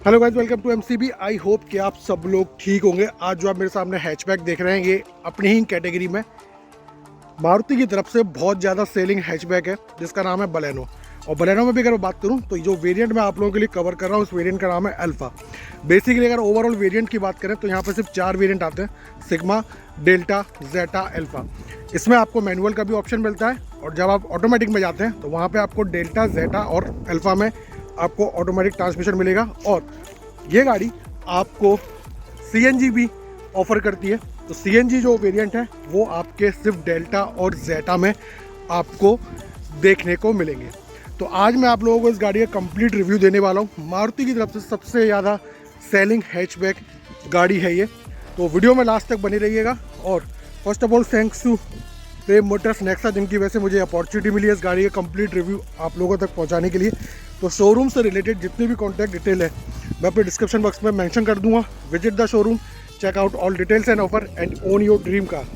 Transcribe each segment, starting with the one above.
Hello guys, welcome to MCB. I hope कि आप सब लोग ठीक होंगे। आज जो आप मेरे सामने हैचबैक देख रहे हैं, ये अपनी ही कैटेगरी में मारुति की तरफ से बहुत ज़्यादा सेलिंग हैचबैक है जिसका नाम है बलेनो। और बलेनो में भी अगर मैं बात करूं तो जो वेरिएंट मैं आप लोगों के लिए कवर कर रहा हूं, उस वेरिएंट का नाम है अल्फा। बेसिकली अगर ओवरऑल वेरिएंट की बात करें तो यहाँ पर सिर्फ 4 वेरिएंट आते हैं: सिग्मा, डेल्टा, जेटा, अल्फा। इसमें आपको मैनुअल का भी ऑप्शन मिलता है, और जब आप ऑटोमेटिक में जाते हैं तो वहाँ पर आपको डेल्टा, जेटा और अल्फा में आपको ऑटोमेटिक ट्रांसमिशन मिलेगा। और ये गाड़ी आपको सीएनजी भी ऑफर करती है। तो सीएनजी जो वेरिएंट है वो आपके सिर्फ डेल्टा और जेटा में आपको देखने को मिलेंगे। तो आज मैं आप लोगों को इस गाड़ी का कंप्लीट रिव्यू देने वाला हूँ। मारुति की तरफ से सबसे ज़्यादा सेलिंग हैचबैक गाड़ी है ये। तो वीडियो में लास्ट तक बनी रहिएगा। और first of all thanks to Prem Motors Nexa, जिनकी वजह से मुझे अपॉर्चुनिटी मिली है इस गाड़ी का कंप्लीट रिव्यू आप लोगों तक पहुँचाने के लिए। तो शोरूम से रिलेटेड जितनी भी कॉन्टैक्ट डिटेल है मैं अपने डिस्क्रिप्शन बॉक्स में मेंशन कर दूंगा। Visit the showroom, check out all details and offer and own your dream car.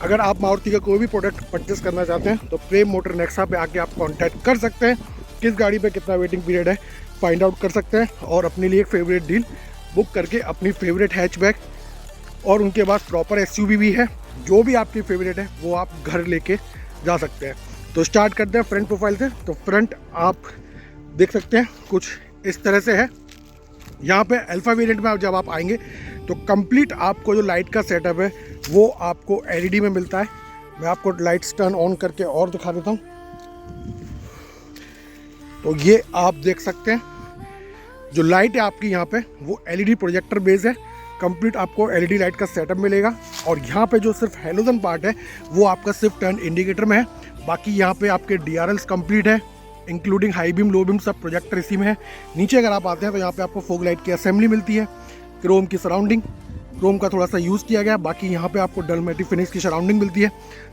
अगर आप मारुति का कोई भी प्रोडक्ट परचेस करना चाहते हैं तो प्रेम मोटर नेक्सा पे आके आप कांटेक्ट कर सकते हैं। किस गाड़ी पे कितना वेटिंग पीरियड है फाइंड आउट कर सकते हैं, और अपने लिए एक फेवरेट डील बुक करके अपनी फेवरेट हैचबैक, और उनके पास प्रॉपर एसयूवी भी है, जो भी आपकी फेवरेट है वो आप घर लेके जा सकते हैं। तो स्टार्ट करते हैं फ्रंट प्रोफाइल से। तो फ्रंट आप देख सकते हैं कुछ इस तरह से है। यहाँ पे अल्फा वेरिएंट में जब आप आएंगे तो कंप्लीट आपको जो लाइट का सेटअप है वो आपको एलईडी में मिलता है। मैं आपको लाइट्स टर्न ऑन करके और दिखा देता हूँ। तो ये आप देख सकते हैं जो लाइट है आपकी यहाँ पे वो एलईडी प्रोजेक्टर बेस है। कंप्लीट आपको एलईडी लाइट का सेटअप मिलेगा। और यहाँ पे जो सिर्फ हेलोजन पार्ट है वो आपका सिर्फ टर्न इंडिकेटर में है। बाकी यहाँ पे आपके डीआरएल्स कंप्लीट है, including high beam, low beam, सब प्रोजेक्टर इसी में है। नीचे अगर आप आते हैं तो यहाँ पे आपको फोग लाइट की असेंबली मिलती है, क्रोम की सराउंडिंग, क्रोम का थोड़ा सा यूज़ किया गया। बाकी यहाँ पे आपको डल मैटी फिनिश की सराउंडिंग मिलती है।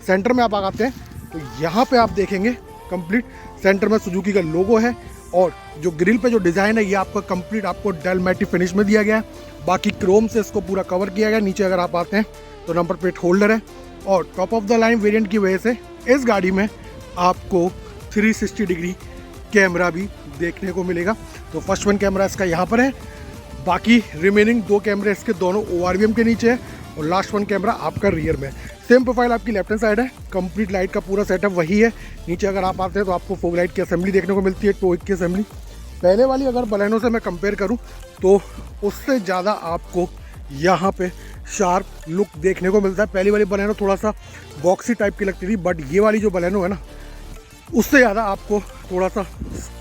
सेंटर में आप आते हैं तो यहाँ पे आप देखेंगे कंप्लीट सेंटर में सुजुकी का लोगो है, और जो ग्रिल पे जो डिज़ाइन है ये आपका कंप्लीट आपको डल मैटी फिनिश में दिया गया है। बाकी क्रोम से इसको पूरा कवर किया गया। नीचे अगर आप आते हैं तो नंबर प्लेट होल्डर है, और top of the line variant की वजह से इस गाड़ी में आपको 360 डिग्री कैमरा भी देखने को मिलेगा। तो फर्स्ट वन कैमरा इसका यहाँ पर है, बाकी रिमेनिंग 2 कैमरे इसके दोनों ORVM के नीचे है, और लास्ट वन कैमरा आपका रियर में। सेम प्रोफाइल आपकी लेफ्ट हैंड साइड है। कंप्लीट लाइट का पूरा सेटअप वही है। नीचे अगर आप आते हैं तो आपको फोग लाइट की असेंबली देखने को मिलती है, टोइक की असेंबली। पहले वाली अगर बलेनो से मैं कंपेयर करूँ तो उससे ज़्यादा आपको यहाँ पे शार्प लुक देखने को मिलता है। पहली वाली बलेनो थोड़ा सा बॉक्सी टाइप की लगती थी, बट ये वाली जो बलेनो है ना उससे ज़्यादा आपको थोड़ा सा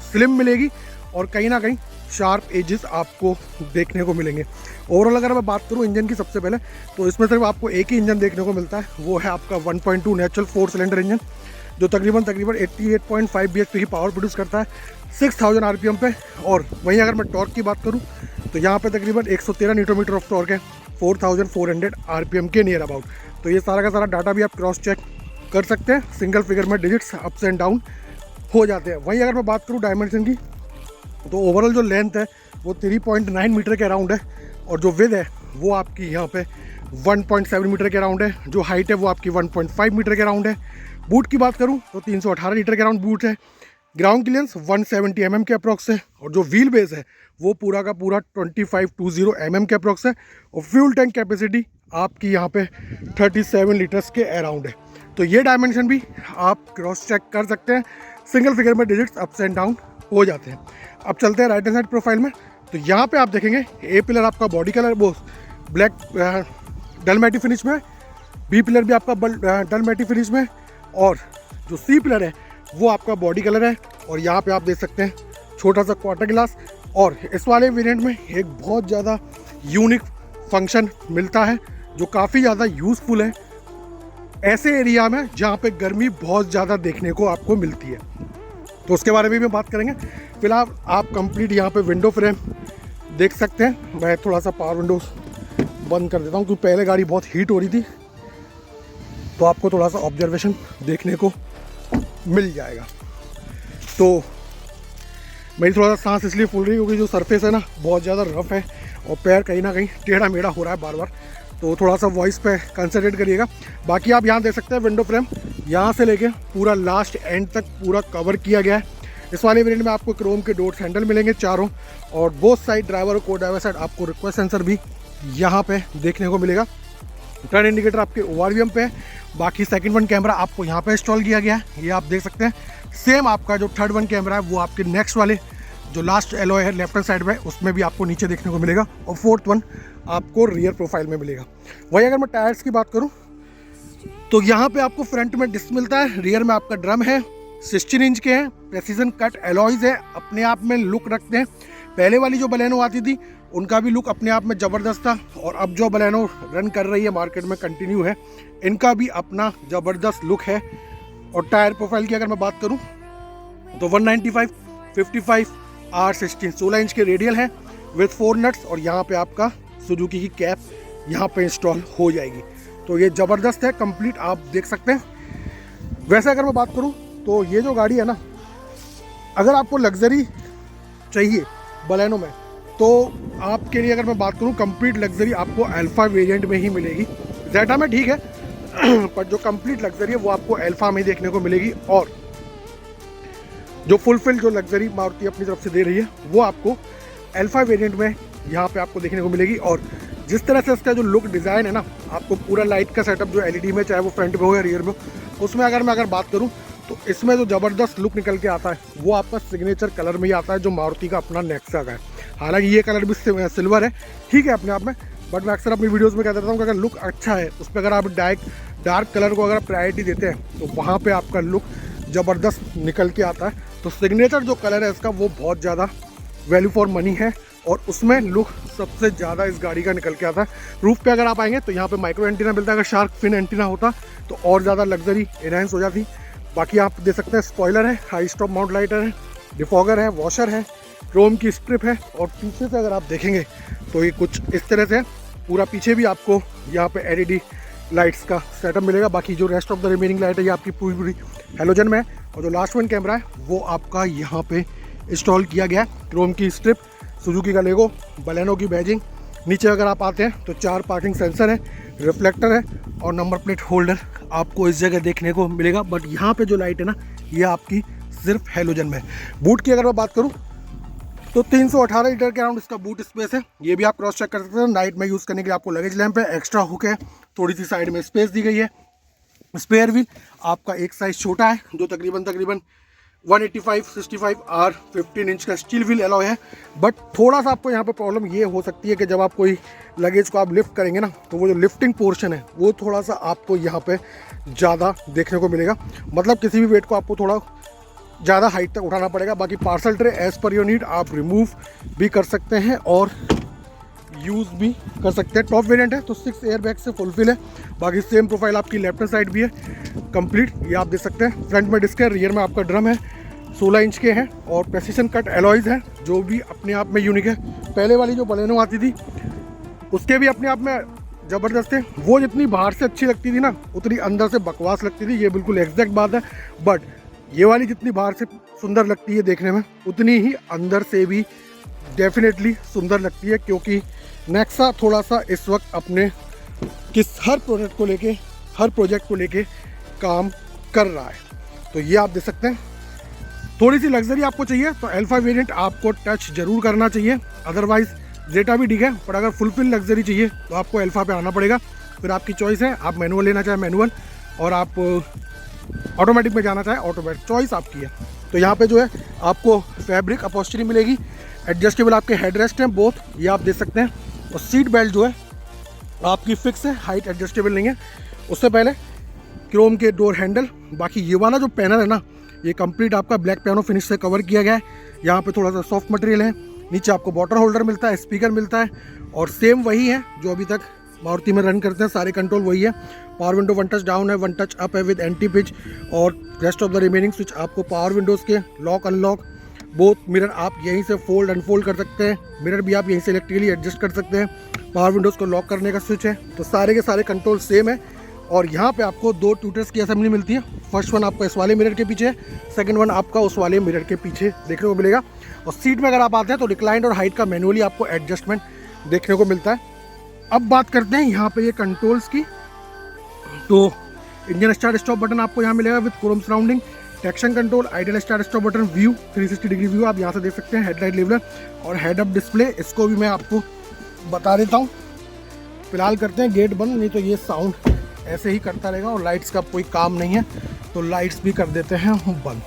स्लिम मिलेगी, और कहीं ना कहीं शार्प एजेस आपको देखने को मिलेंगे। ओवरऑल अगर मैं बात करूं इंजन की सबसे पहले, तो इसमें सिर्फ आपको एक ही इंजन देखने को मिलता है, वो है आपका 1.2 नेचुरल 4 सिलेंडर इंजन, जो तकरीबन 88.5 bhp की पावर प्रोड्यूस करता है 6000 RPM पे। और वहीं अगर मैं टॉर्क की बात करूँ तो यहाँ पर तकरीबन 113 न्यूटन ऑफ टॉर्क है 4400 RPM के नियर अबाउट। तो ये सारा का सारा डाटा भी आप क्रॉस चेक कर सकते हैं। सिंगल फिगर में डिजिट्स अप्स एंड डाउन हो जाते हैं। वहीं अगर मैं बात करूँ डायमेंशन की तो ओवरऑल जो लेंथ है वो 3.9 मीटर के अराउंड है, और जो विद है वो आपकी यहाँ पे 1.7 मीटर के अराउंड है। जो हाइट है वो आपकी 1.5 मीटर के अराउंड है। बूट की बात करूँ तो 318 लीटर के अराउंड बूट है। ग्राउंड क्लियरेंस 170 mm के अप्रॉक्स है, और जो व्हील बेस है वो पूरा का पूरा 2520 mm के अप्रॉक्स है। और फ्यूल टैंक कैपेसिटी आपकी यहाँ पे 37 लीटर्स के अराउंड है। तो ये डायमेंशन भी आप क्रॉस चेक कर सकते हैं। सिंगल फिगर में डिजिट्स अप्स एंड डाउन हो जाते हैं। अब चलते हैं राइट हैंड साइड प्रोफाइल में। तो यहाँ पे आप देखेंगे ए पिलर आपका बॉडी कलर वो ब्लैक डल मैटी फिनिश में, बी पिलर भी आपका डल मैटी फिनिश में, और जो सी पिलर है वो आपका बॉडी कलर है। और यहाँ पे आप देख सकते हैं छोटा सा क्वार्टर ग्लास। और इस वाले वेरिएंट में एक बहुत ज़्यादा यूनिक फंक्शन मिलता है जो काफ़ी ज़्यादा यूज़फुल है ऐसे एरिया में जहाँ पे गर्मी बहुत ज़्यादा देखने को आपको मिलती है। तो उसके बारे में भी बात करेंगे। फिलहाल आप कंप्लीट यहाँ पे विंडो फ्रेम देख सकते हैं। मैं थोड़ा सा पावर विंडोज बंद कर देता हूँ क्योंकि पहले गाड़ी बहुत हीट हो रही थी, तो आपको थोड़ा सा ऑब्जर्वेशन देखने को मिल जाएगा। तो मेरी थोड़ा सा सांस इसलिए फूल रही है क्योंकि जो सरफेस है ना बहुत ज़्यादा रफ है, और पैर कहीं ना कहीं टेढ़ा मेढ़ा हो रहा है बार बार। तो थोड़ा सा वॉइस पे कंसंट्रेट करिएगा। बाकी आप यहाँ देख सकते हैं विंडो फ्रेम यहाँ से लेके पूरा लास्ट एंड तक पूरा कवर किया गया है। इस वाले वेरिएंट में आपको क्रोम के डोर्स हैंडल मिलेंगे चारों, और बोथ साइड ड्राइवर और को ड्राइवर साइड आपको रिक्वेस्ट सेंसर भी यहाँ पे देखने को मिलेगा। टर्न इंडिकेटर आपके ओआरवीएम पे है। बाकी सेकंड वन कैमरा आपको यहाँ पे इंस्टॉल किया गया है, ये आप देख सकते हैं। सेम आपका जो थर्ड वन कैमरा है वो आपके नेक्स्ट वाले जो लास्ट एलॉय है लेफ्ट हैंड साइड में, उसमें भी आपको नीचे देखने को मिलेगा, और फोर्थ वन आपको रियर प्रोफाइल में मिलेगा। वही अगर मैं टायर्स की बात करूं तो यहाँ पे आपको फ्रंट में डिस्क मिलता है, रियर में आपका ड्रम है, 16 इंच के हैं, प्रेसिजन कट एलॉयज है, अपने आप में लुक रखते हैं। पहले वाली जो बलेनो आती थी उनका भी लुक अपने आप में ज़बरदस्त था, और अब जो बलेनो रन कर रही है मार्केट में कंटिन्यू है, इनका भी अपना ज़बरदस्त लुक है। और टायर प्रोफाइल की अगर मैं बात करूँ तो 195, 55, R16 16 इंच के रेडियल है विथ 4 नट्स, और यहाँ पे आपका सुजुकी की कैप यहाँ पे इंस्टॉल हो जाएगी। तो ये ज़बरदस्त है, कंप्लीट आप देख सकते हैं। वैसे अगर मैं बात करूँ तो ये जो गाड़ी है ना, अगर आपको लग्जरी चाहिए बलेनो में, तो आपके लिए अगर मैं बात करूँ कंप्लीट लग्जरी आपको अल्फा वेरिएंट में ही मिलेगी। जेटा में ठीक है पर जो कंप्लीट लग्जरी है वो आपको अल्फा में ही देखने को मिलेगी, और जो फुलफिल जो लग्जरी मारुति अपनी तरफ से दे रही है वो आपको अल्फा वेरिएंट में यहाँ पे आपको देखने को मिलेगी। और जिस तरह से इसका जो लुक डिज़ाइन है ना, आपको पूरा लाइट का सेटअप जो एलईडी में, चाहे वो फ्रंट में हो या रियर में, उसमें अगर मैं बात करूँ तो इसमें जो ज़बरदस्त लुक निकल के आता है वो आपका सिग्नेचर कलर में ही आता है, जो मारुति का अपना नेक्सा का है। हालांकि ये कलर भी सिल्वर है, ठीक है अपने आप में, बट मैं अक्सर अपनी वीडियोस में कह देता हूँ कि अगर लुक अच्छा है उस पर अगर आप डार्क कलर को अगर प्रायोरिटी देते हैं तो वहाँ पे आपका लुक ज़बरदस्त निकल के आता है। तो सिग्नेचर जो कलर है इसका वो बहुत ज़्यादा वैल्यू फॉर मनी है, और उसमें लुक सबसे ज़्यादा इस गाड़ी का निकल के आता है। रूफ पे अगर आप आएंगे तो यहाँ पे माइक्रो एंटीना मिलता है, अगर शार्क फिन एंटीना होता तो और ज़्यादा लग्जरी एनहांस हो जाती। बाकी आप देख सकते हैं स्पॉइलर है, हाई स्टॉप माउंट लाइटर है, डिफॉगर है, वॉशर है, क्रोम की स्ट्रिप है, और पीछे से अगर आप देखेंगे तो ये कुछ इस तरह से पूरा पीछे भी आपको यहाँ पे एलईडी लाइट्स का सेटअप मिलेगा। बाकी जो rest of the remaining light है ये आपकी पूरी हेलोजन में है, और जो लास्ट वन कैमरा है वो आपका यहाँ पे इंस्टॉल किया गया है। क्रोम की स्ट्रिप, सुजुकी का लेगो, बलेनो की बैजिंग। नीचे अगर आप आते हैं तो 4 पार्किंग सेंसर है, रिफ्लेक्टर है, और नंबर प्लेट होल्डर आपको इस जगह देखने को मिलेगा। बट यहाँ पे जो लाइट है ना, ये आपकी सिर्फ हेलोजन में है। बूट की अगर मैं बात करूँ तो 318 लीटर के अराउंड इसका बूट स्पेस है, ये भी आप क्रॉस चेक कर सकते हैं। नाइट में यूज़ करने के लिए आपको लगेज लैंप है, एक्स्ट्रा हुक है, थोड़ी सी साइड में स्पेस दी गई है। स्पेयर व्हील आपका एक साइज़ छोटा है, जो तकरीबन 185/65 R 15 इंच का स्टील व्हील एलॉय है। बट थोड़ा सा आपको यहाँ पे प्रॉब्लम ये हो सकती है कि जब आप कोई लगेज को आप लिफ्ट करेंगे ना, तो वो जो लिफ्टिंग पोर्शन है वो थोड़ा सा आपको यहाँ पे ज़्यादा देखने को मिलेगा। मतलब किसी भी वेट को आपको थोड़ा ज़्यादा हाइट तक उठाना पड़ेगा। बाकी parcel tray as per your need आप रिमूव भी कर सकते हैं और यूज़ भी कर सकते हैं। टॉप वेरिएंट है तो 6 एयर बैग से फुलफिल है। बाकी सेम प्रोफाइल आपकी लेफ्ट हैंड साइड भी है कंप्लीट, ये आप देख सकते हैं। फ्रंट में डिस्क है, रियर में आपका ड्रम है, 16 इंच के हैं, और प्रेसिशन कट एलॉयज़ हैं जो भी अपने आप में यूनिक है। पहले वाली जो बलेनो आती थी उसके भी अपने आप में ज़बरदस्त है। वो जितनी बाहर से अच्छी लगती थी ना, उतनी अंदर से बकवास लगती थी, ये बिल्कुल एग्जैक्ट बात है। बट ये वाली जितनी बाहर से सुंदर लगती है देखने में, उतनी ही अंदर से भी डेफिनेटली सुंदर लगती है, क्योंकि नेक्सा थोड़ा सा इस वक्त अपने हर प्रोजेक्ट को लेके काम कर रहा है। तो ये आप देख सकते हैं। थोड़ी सी लग्जरी आपको चाहिए तो अल्फा वेरिएंट आपको टच जरूर करना चाहिए, अदरवाइज जेटा भी ठीक है। पर अगर फुलफिल लग्जरी चाहिए तो आपको अल्फा पे आना पड़ेगा। फिर आपकी चॉइस है, आप मैनुअल लेना चाहे मैनुअल, और आप ऑटोमेटिक में जाना चाहे ऑटोमेटिक, चॉइस आपकी है। तो यहाँ पे जो है आपको फैब्रिक अपॉस्चरी मिलेगी, एडजस्टेबल आपके हेडरेस्ट हैं बोथ, ये आप देख सकते हैं। और सीट बेल्ट जो है आपकी फिक्स है, हाइट एडजस्टेबल नहीं है। उससे पहले क्रोम के डोर हैंडल। बाकी ये वाला जो पैनल है ना, ये कंप्लीट आपका ब्लैक पियानो फिनिश से कवर किया गया है। यहाँ पे थोड़ा सा सॉफ्ट मटेरियल है। नीचे आपको वाटर होल्डर मिलता है, स्पीकर मिलता है, और सेम वही है जो अभी तक मारुति में रन करते हैं, सारे कंट्रोल वही है। पावर विंडो 1 टच डाउन है, 1 टच अप है विद एंटी पिच, और rest of the remaining switch आपको पावर विंडोज़ के लॉक अनलॉक, बोथ मिरर आप यहीं से फोल्ड अनफोल्ड कर सकते हैं। मिरर भी आप यहीं से इलेक्ट्रिकली एडजस्ट कर सकते हैं। पावर विंडोज़ को लॉक करने का स्विच है। तो सारे के सारे कंट्रोल सेम है। और यहाँ पे आपको 2 ट्यूटर्स की असेंबली मिलती है। फर्स्ट वन आपका इस वाले मिरर के पीछे है, सेकंड वन आपका उस वाले मिरर के पीछे देखने को मिलेगा। और सीट में अगर आप आते हैं तो रिक्लाइंड और हाइट का मैनुअली आपको एडजस्टमेंट देखने को मिलता है। अब बात करते हैं यहाँ पे ये कंट्रोल्स की। तो इंजन स्टार्ट स्टॉप बटन आपको यहाँ मिलेगा with Chrome surrounding. Traction control, ideal start stop button, view 360 degree view आप यहाँ से देख सकते हैं, हेडलाइट लेवलर और हेड अप डिस्प्ले, इसको भी मैं आपको बता देता हूँ। फिलहाल करते हैं गेट बंद, नहीं तो ये साउंड ऐसे ही करता रहेगा और लाइट्स का कोई काम नहीं है, तो लाइट्स भी कर देते हैं बंद।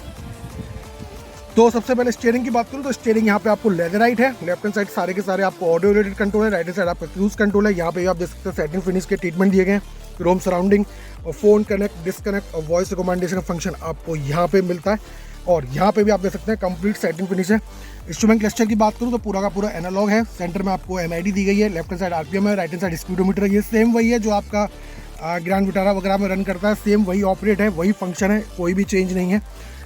तो सबसे पहले स्टीयरिंग की बात करूँ तो स्टीयरिंग यहाँ पे आपको लेदराइट है, लेफ्ट हैंड साइड सारे के सारे आपको ऑडियो रिलेटेड कंट्रोल है, राइट हैंड साइड आपका क्रूज कंट्रोल है। यहाँ पे आप देख सकते हैं सैटिन फिनिश के ट्रीटमेंट दिए गए हैं, क्रोम सराउंडिंग और फोन कनेक्ट, डिसकनेक्ट और वॉइस रिकमेंडेशन का फंक्शन आपको यहाँ पे मिलता है। और यहाँ पे भी आप देख सकते हैं कंप्लीट सैटिन फिनिश है। इंस्ट्रूमेंट क्लस्टर की बात करूँ तो पूरा का पूरा एनालॉग है, सेंटर में आपको MID दी गई है, लेफ्ट हैंड साइड RPM है, राइट हैंड साइड स्पीडोमीटर है। ये सेम वही है जो आपका ग्रैंड विटारा वगैरह में रन करता है, सेम वही ऑपरेट है, वही फंक्शन है, कोई भी चेंज नहीं है।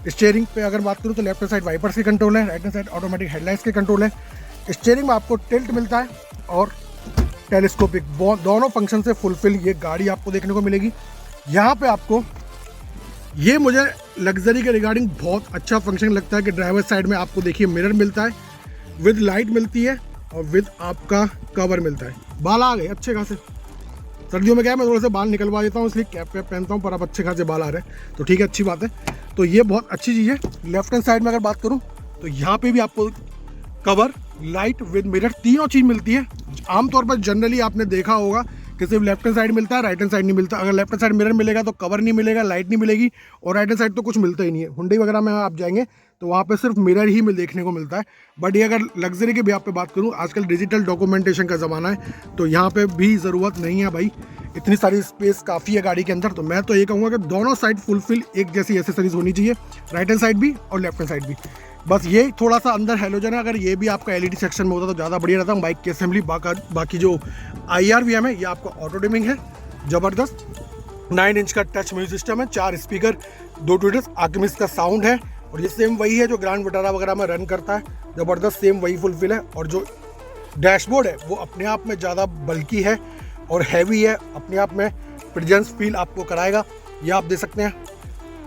स्टीयरिंग पे अगर बात करूँ तो लेफ्ट हैंड साइड वाइपर्स के कंट्रोल है, right hand side automatic headlights के कंट्रोल है। स्टीयरिंग में आपको टिल्ट मिलता है और टेलीस्कोपिक, दोनों फंक्शन से फुलफिल ये गाड़ी आपको देखने को मिलेगी। यहाँ पे आपको ये मुझे लग्जरी के रिगार्डिंग बहुत अच्छा फंक्शन लगता है कि ड्राइवर साइड में आपको देखिए मिरर मिलता है, विद लाइट मिलती है और विद आपका कवर मिलता है। बाल आ गए अच्छे खासे, सर्दियों में क्या है मैं थोड़ा सा बाल निकलवा देता हूँ इसलिए कैप पहनता हूँ, पर अब अच्छे खासे बाल आ रहे हैं तो ठीक है, अच्छी बात है। तो ये बहुत अच्छी चीज़ है। लेफ्ट हैंड साइड में अगर बात करूँ तो यहाँ पे भी आपको कवर, लाइट विद मिरर तीनों चीज़ मिलती है। आमतौर पर जनरली आपने देखा होगा कि सिर्फ लेफ्ट हैंड साइड मिलता है, राइट हैंड साइड नहीं मिलता। अगर लेफ्ट हैंड साइड मिरर मिलेगा तो कवर नहीं मिलेगा, लाइट नहीं मिलेगी और राइट हैंड साइड तो कुछ मिलता ही नहीं है। हुंडई वगैरह में आप जाएंगे तो वहाँ पे सिर्फ मिरर ही देखने को मिलता है। बट ये अगर लग्जरी के भी आप पे बात करूँ, आजकल डिजिटल डॉक्यूमेंटेशन का ज़माना है तो यहाँ पे भी ज़रूरत नहीं है भाई, इतनी सारी स्पेस काफ़ी है गाड़ी के अंदर। तो मैं तो ये कहूँगा कि दोनों साइड फुलफिल एक जैसी एसेसरीज होनी चाहिए, राइट हैंड साइड भी और लेफ्ट हैंड साइड भी। बस ये थोड़ा सा अंदर हेलोजन है, अगर ये भी आपका LED सेक्शन में होता तो ज़्यादा बढ़िया रहता। बाइक की असेंबली बाकी जो IRVM है ये आपका ऑटो डिमिंग है, ज़बरदस्त 9 इंच का टच म्यूजिक सिस्टम है, 4 स्पीकर, 2 ट्विटर्स, आर्किमिस का साउंड है और ये सेम वही है जो ग्रैंड विटारा वगैरह में रन करता है, ज़बरदस्त सेम वही फुलफिल है। और जो डैशबोर्ड है वो अपने आप में ज़्यादा बल्की है और हैवी है, अपने आप में प्रेजेंस फील आपको कराएगा। ये आप देख सकते हैं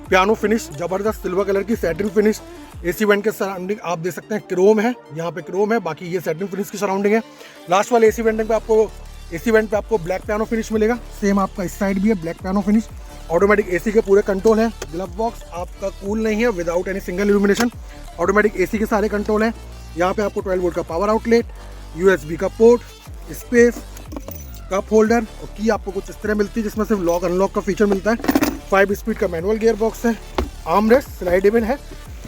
पियानो फिनिश, ज़बरदस्त सिल्वर कलर की सैटिन फिनिश। AC वेंट के सराउंडिंग आप देख सकते हैं क्रोम है, यहाँ पे क्रोम है, बाकी ये सैटिन फिनिश की सराउंडिंग है। लास्ट वाले AC वेंट पे आपको ब्लैक पियानो फिनिश मिलेगा, सेम आपका इस साइड भी है black piano finish. Automatic AC के पूरे कंट्रोल है, ग्लव बॉक्स आपका कूल नहीं है, without any single illumination, automatic AC के सारे कंट्रोल हैं। यहाँ पे आपको 12 वोल्ट का पावर आउटलेट, USB का पोर्ट, स्पेस, कप होल्डर और की आपको कुछ इस तरह मिलती है जिसमें सिर्फ लॉक अनलॉक का फीचर मिलता है। 5 स्पीड का मैनुअल गियर बॉक्स है, आर्म रेस्ट स्लाइडेबल है,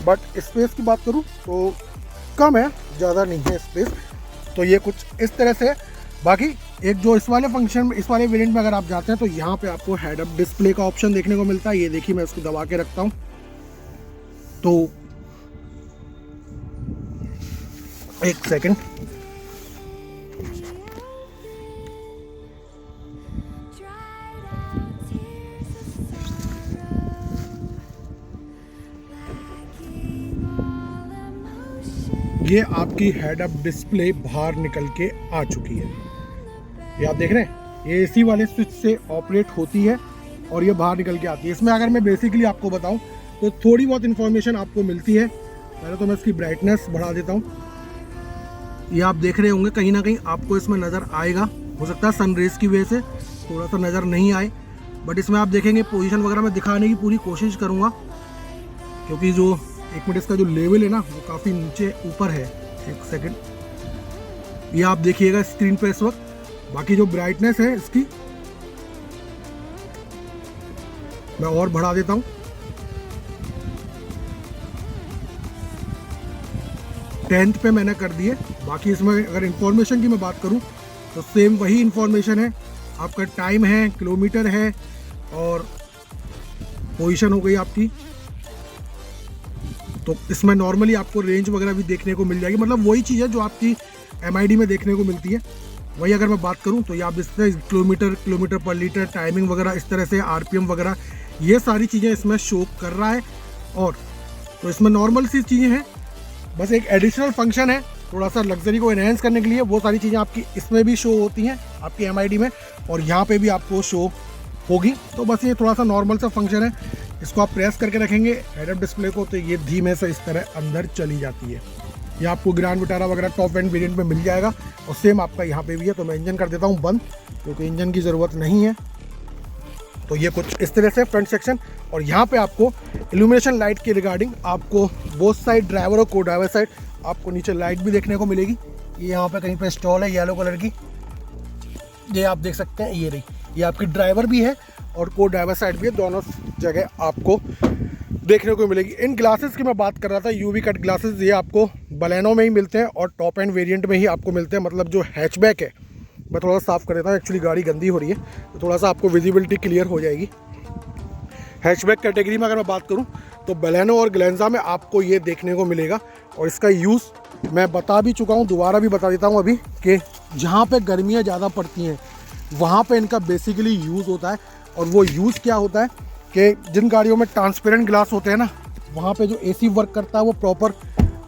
बट स्पेस की बात करूँ तो कम है, ज़्यादा नहीं है स्पेस। तो ये कुछ इस तरह से। बाकी एक जो इस वाले वेरिएंट में अगर आप जाते हैं तो यहाँ पे आपको हेड अप डिस्प्ले का ऑप्शन देखने को मिलता है। ये देखिए मैं इसको दबा के रखता हूँ तो एक सेकंड, ये आपकी हेड अप डिस्प्ले बाहर निकल के आ चुकी है। ये आप देख रहे हैं, ये AC वाले स्विच से ऑपरेट होती है और ये बाहर निकल के आती है। इसमें अगर मैं बेसिकली आपको बताऊं तो थोड़ी बहुत इन्फॉर्मेशन आपको मिलती है। पहले तो मैं इसकी ब्राइटनेस बढ़ा देता हूं, ये आप देख रहे होंगे कहीं ना कहीं आपको इसमें नज़र आएगा, हो सकता है सन रेज की वजह से थोड़ा सा नज़र नहीं आए, बट इसमें आप देखेंगे पोजीशन वगैरह मैं दिखाने की पूरी कोशिश करूँगा क्योंकि जो एक मिनट इसका जो लेवल है ना वो काफ़ी नीचे ऊपर है। एक सेकंड, ये आप देखिएगा स्क्रीन पे इस वक्त। बाकी जो ब्राइटनेस है इसकी मैं और बढ़ा देता हूँ, 10th पे मैंने कर दिए। बाकी इसमें अगर इंफॉर्मेशन की मैं बात करूँ तो सेम वही इंफॉर्मेशन है, आपका टाइम है, किलोमीटर है और पोजीशन हो गई आपकी। तो इसमें नॉर्मली आपको रेंज वगैरह भी देखने को मिल जाएगी, मतलब वही चीज़ है जो आपकी MID में देखने को मिलती है। वही अगर मैं बात करूं तो ये आप देखते हैं किलोमीटर पर लीटर, टाइमिंग वगैरह इस तरह से, RPM वगैरह ये सारी चीज़ें इसमें शो कर रहा है। और तो इसमें नॉर्मल सी चीज़ें हैं, बस एक एडिशनल फंक्शन है थोड़ा सा लग्जरी को एनहेंस करने के लिए, वो सारी चीज़ें आपकी इसमें भी शो होती हैं आपकी MID में और यहाँ पर भी आपको शो होगी। तो बस ये थोड़ा सा नॉर्मल सा फंक्शन है। इसको आप प्रेस करके रखेंगे हेड अप डिस्प्ले को तो ये धीमे से इस तरह अंदर चली जाती है। ये आपको ग्रैंड विटारा वगैरह टॉप एंड वेरिएंट में मिल जाएगा और सेम आपका यहाँ पे भी है। तो मैं इंजन कर देता हूँ बंद क्योंकि इंजन की ज़रूरत नहीं है। तो ये कुछ इस तरह से फ्रंट सेक्शन। और यहाँ पे आपको इल्यूमिनेशन लाइट के रिगार्डिंग आपको बोथ साइड ड्राइवर और को ड्राइवर साइड आपको नीचे लाइट भी देखने को मिलेगी। ये यहाँ पे कहीं पे स्टॉल है येलो कलर की, ये आप देख सकते हैं, ये रही, ये आपकी ड्राइवर भी है और को ड्राइवर साइड भी है, दोनों जगह आपको देखने को मिलेगी। इन ग्लासेस की मैं बात कर रहा था, यूवी कट ग्लासेस, ये आपको बलेनो में ही मिलते हैं और टॉप एंड वेरिएंट में ही आपको मिलते हैं। मतलब जो हैचबैक है, मैं थोड़ा सा साफ़ कर देता हूँ, एक्चुअली गाड़ी गंदी हो रही है तो थोड़ा सा आपको विजिबिलिटी क्लियर हो जाएगी। हैचबैक कैटेगरी में अगर मैं बात करूँ तो बलेनो और ग्लेंजा में आपको ये देखने को मिलेगा। और इसका यूज़ मैं बता भी चुका हूँ, दोबारा भी बता देता हूँ अभी, कि जहाँ पे गर्मियाँ ज़्यादा पड़ती हैं वहाँ पे इनका बेसिकली यूज़ होता है। और वो यूज़ क्या होता है कि जिन गाड़ियों में ट्रांसपेरेंट ग्लास होते हैं ना, वहाँ पे जो एसी वर्क करता है वो प्रॉपर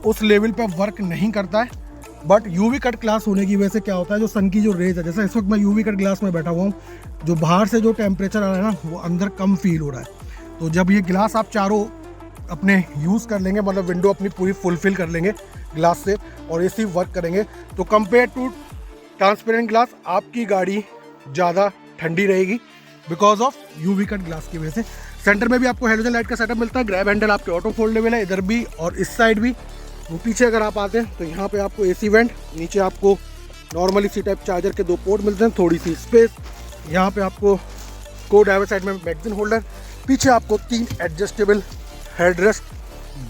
उस लेवल पे वर्क नहीं करता है। बट यूवी कट ग्लास होने की वजह से क्या होता है, जो सन की जो रेज है, जैसे इस वक्त मैं यूवी कट ग्लास में बैठा हुआ हूँ, जो बाहर से जो टेम्परेचर आ रहा है ना वो अंदर कम फील हो रहा है। तो जब ये ग्लास आप चारों अपने यूज़ कर लेंगे, मतलब विंडो अपनी पूरी फुलफिल कर लेंगे ग्लास से और एसी वर्क करेंगे, तो कंपेयर टू ट्रांसपेरेंट ग्लास आपकी गाड़ी ज़्यादा ठंडी रहेगी because of UV cut glass की वजह से। सेंटर में भी आपको हेलोजन लाइट का सेटअप मिलता है, ग्रैब हैंडल आपके ऑटो फोल्डेबल है, इधर भी और इस साइड भी। वो पीछे अगर आप आते हैं तो यहाँ पे आपको एसी वेंट, नीचे आपको नॉर्मली सी टाइप चार्जर के 2 पोर्ट मिलते हैं, थोड़ी सी स्पेस। यहाँ पे आपको को ड्राइवर साइड में मैगजीन होल्डर, पीछे आपको 3 एडजस्टेबल हेडरेस्ट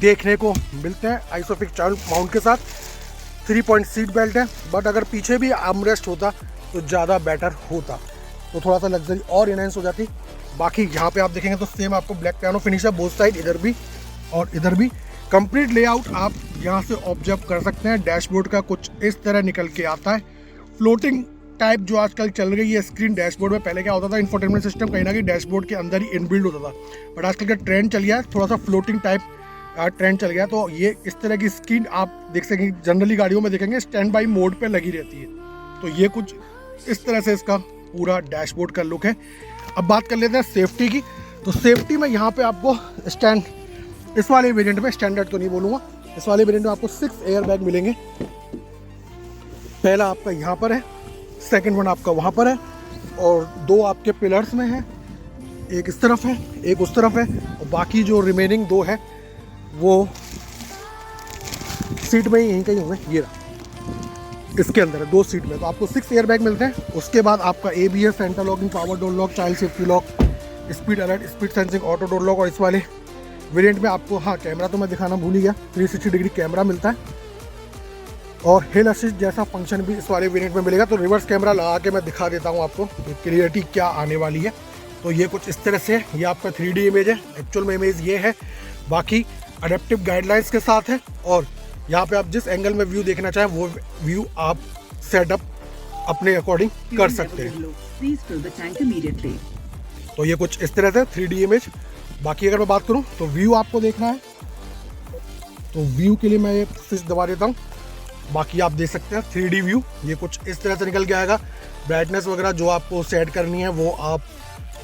देखने को मिलते हैं आइसोफिक चाइल्ड माउंट के साथ। 3 पॉइंट सीट बेल्ट है, बट अगर पीछे भी आर्मरेस्ट होता तो ज़्यादा बेटर होता, तो थोड़ा सा लग्जरी और इनहेंस हो जाती। बाकी यहाँ पे आप देखेंगे तो सेम आपको ब्लैक पियानो फिनिश है बोथ साइड, इधर भी और इधर भी। कंप्लीट लेआउट आप यहाँ से ऑब्जर्व कर सकते हैं। डैशबोर्ड का कुछ इस तरह निकल के आता है, फ्लोटिंग टाइप जो आजकल चल रही है स्क्रीन डैशबोर्ड में। पहले क्या होता था, इंफोटेनमेंट सिस्टम कहीं ना कहीं डैशबोर्ड के अंदर ही इनबिल्ड होता था, बट आजकल का ट्रेंड चल गया है, थोड़ा सा फ्लोटिंग टाइप ट्रेंड चल गया। तो ये इस तरह की स्क्रीन आप देख सकेंगे, जनरली गाड़ियों में देखेंगे स्टैंड बाई मोड पे लगी रहती है। तो ये कुछ इस तरह से इसका पूरा डैशबोर्ड का लुक है। अब बात कर लेते हैं सेफ्टी की। तो सेफ्टी में यहाँ पे आपको स्टैंड, इस वाले वेरिएंट में, स्टैंडर्ड तो नहीं बोलूँगा, इस वाले वेरिएंट में आपको 6 एयर बैग मिलेंगे। पहला आपका यहाँ पर है, सेकंड वन आपका वहाँ पर है, और 2 आपके पिलर्स में है, एक इस तरफ है एक उस तरफ है, और बाकी जो रिमेनिंग 2 है वो सीट में ही यहीं कहीं होंगे। ये इसके अंदर है 2 सीट में, तो आपको 6 एयर बैग मिलते हैं। उसके बाद आपका ABS, centre locking, power door lock, child safety lock, speed alert, speed sensing, auto door lock. और इस वाले वेरिएंट में आपको, हाँ कैमरा तो मैं दिखाना भूल ही गया, 360 डिग्री कैमरा मिलता है और हिल असिस्ट जैसा फंक्शन भी इस वाले वेरिएंट में मिलेगा। तो रिवर्स कैमरा लगा के मैं दिखा देता हूँ आपको क्लियरिटी क्या आने वाली है। तो ये कुछ इस तरह से, ये आपका 3D इमेज है, एक्चुअल में इमेज ये है, बाकी अडेप्टिव गाइडलाइंस के साथ है। और यहाँ पे आप जिस एंगल में व्यू देखना चाहें वो व्यू आप सेटअप अपने अकॉर्डिंग कर सकते हैं। तो ये कुछ इस तरह से 3D इमेज। बाकी अगर मैं बात करूँ तो व्यू आपको देखना है तो व्यू के लिए मैं ये स्विच दबा देता हूँ, बाकी आप देख सकते हैं 3D व्यू। ये कुछ इस तरह से निकल के आएगा। ब्राइटनेस वगैरह जो आपको सेट करनी है वो आप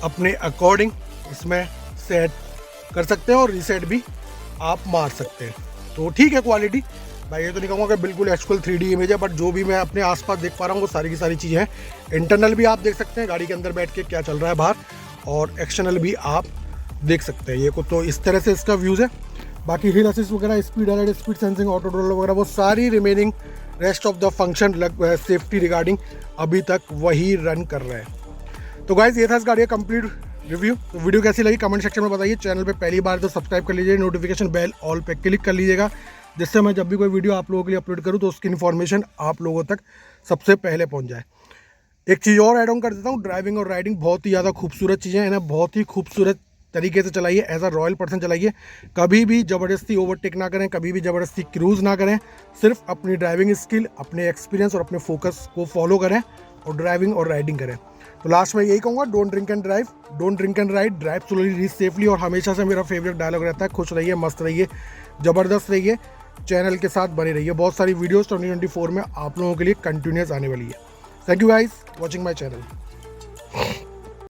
अपने अकॉर्डिंग इसमें सेट कर सकते हैं और रीसेट भी आप मार सकते हैं। तो ठीक है क्वालिटी, मैं ये तो नहीं कहूँगा कि बिल्कुल एक्चुअल 3D इमेज है, बट जो भी मैं अपने आसपास देख पा रहा हूँ वो सारी की सारी चीज़ें हैं। इंटरनल भी आप देख सकते हैं गाड़ी के अंदर बैठ के क्या चल रहा है बाहर, और एक्सटर्नल भी आप देख सकते हैं। ये को तो इस तरह से इसका व्यूज़ है। बाकी हिल असिस्ट वगैरह, speed alert, speed sensing, auto door वगैरह, वो सारी remaining rest of the function safety regarding अभी तक वही रन कर रहे हैं। तो गाइज ये था इस गाड़ी का कंप्लीट रिव्यू। तो वीडियो कैसी लगी कमेंट सेक्शन में बताइए। चैनल पे पहली बार तो सब्सक्राइब कर लीजिए, नोटिफिकेशन बेल ऑल पे क्लिक कर लीजिएगा, जिससे मैं जब भी कोई वीडियो आप लोगों के लिए अपलोड करूँ तो उसकी इन्फॉर्मेशन आप लोगों तक सबसे पहले पहुँच जाए। एक चीज़ और ऐड ऑन कर देता हूँ, ड्राइविंग और राइडिंग बहुत ही ज़्यादा खूबसूरत चीज़ें हैं, इन्हें बहुत ही खूबसूरत तरीके से चलाइए, एज अ रॉयल पर्सन चलाइए। कभी भी ज़बरदस्ती ओवरटेक ना करें, कभी भी ज़बरदस्ती क्रूज़ ना करें, सिर्फ अपनी ड्राइविंग स्किल, अपने एक्सपीरियंस और अपने फोकस को फॉलो करें और ड्राइविंग और राइडिंग करें। तो लास्ट में यही कहूँगा, don't drink and drive, don't drink and ride, drive slowly, reach safely. और हमेशा से मेरा फेवरेट डायलॉग रहता है, खुश रहिए, मस्त रहिए, ज़बरदस्त रहिए, चैनल के साथ बने रहिए। बहुत सारी वीडियोस 2024 में आप लोगों के लिए कंटिन्यूस आने वाली है। Thank you guys watching my channel.